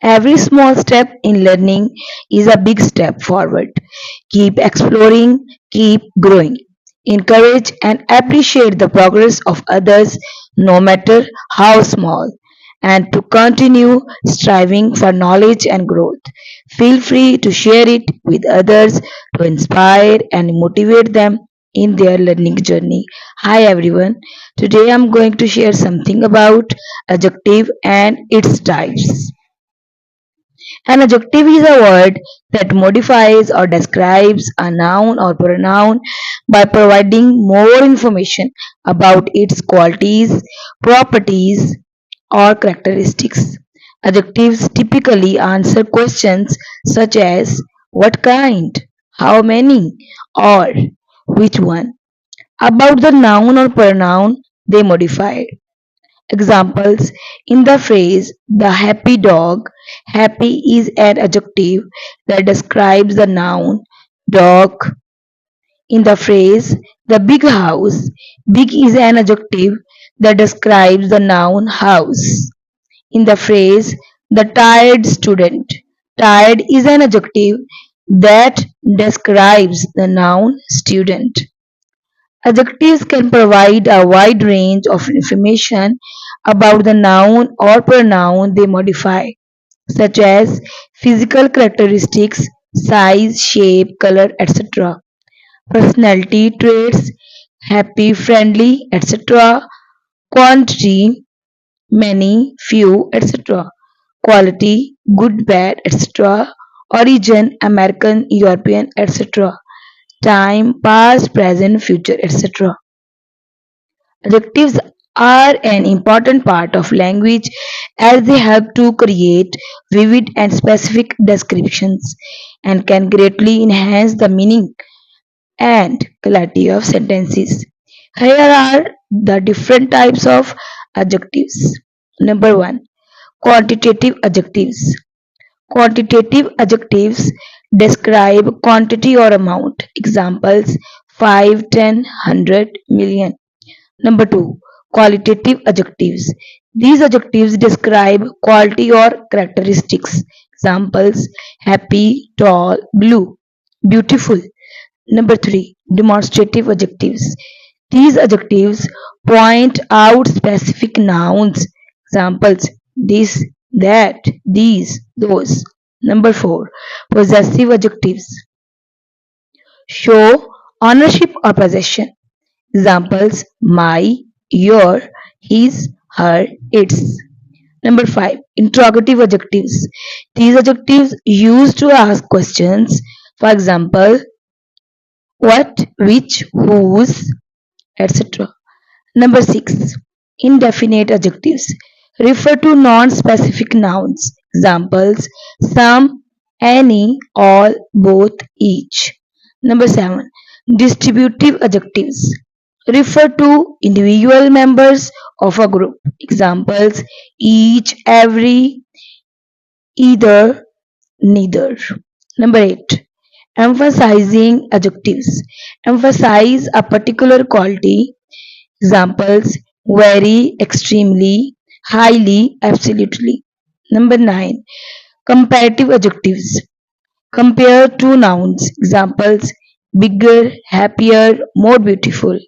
Every small step in learning is a big step forward. Keep exploring, keep growing. Encourage and appreciate the progress of others, no matter how small, and to continue striving for knowledge and growth. Feel free to share it with others to inspire and motivate them in their learning journey. Hi everyone, today I'm going to share something about adjective and its types. An adjective is a word that modifies or describes a noun or pronoun by providing more information about its qualities, properties, or characteristics. Adjectives typically answer questions such as what kind, how many, or which one about the noun or pronoun they modify. Examples in the phrase the happy dog, happy is an adjective that describes the noun dog. In the phrase the big house, big is an adjective that describes the noun house. In the phrase the tired student, tired is an adjective that describes the noun student. Adjectives can provide a wide range of information about the noun or pronoun they modify, such as physical characteristics, size, shape, color, etc., personality traits, happy, friendly, etc., quantity, many, few, etc., quality, good, bad, etc., origin, American, European, etc., time, past, present, future, etc. Adjectives are an important part of language as they help to create vivid and specific descriptions and can greatly enhance the meaning and clarity of sentences. Here are the different types of adjectives. Number 1. Quantitative adjectives. Quantitative adjectives describe quantity or amount. Examples 5, 10, 100, million. Number 2. Qualitative adjectives. These adjectives describe quality or characteristics. Examples happy, tall, blue, beautiful. Number 3. Demonstrative adjectives. These adjectives point out specific nouns. Examples this, that, these, those. Number 4. Possessive adjectives show ownership or possession. Examples my, your, his, her, its. Number 5. Interrogative adjectives. These adjectives used to ask questions. For example, what, which, whose, etc. Number 6. Indefinite adjectives refer to non-specific nouns. Examples some, any, all, both, each. Number 7. Distributive adjectives refer to individual members of a group. Examples each, every, either, neither. Number 8. Emphasizing adjectives emphasize a particular quality. Examples very, extremely, highly, absolutely. Number 9. Comparative adjectives compare two nouns. Examples bigger, happier, more beautiful.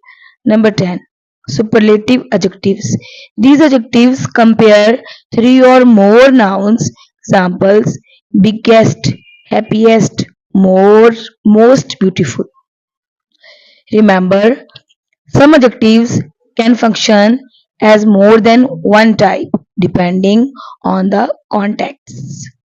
Number 10. Superlative adjectives. These adjectives compare three or more nouns. Examples biggest, happiest, more, most beautiful. Remember, some adjectives can function as more than one type depending on the context.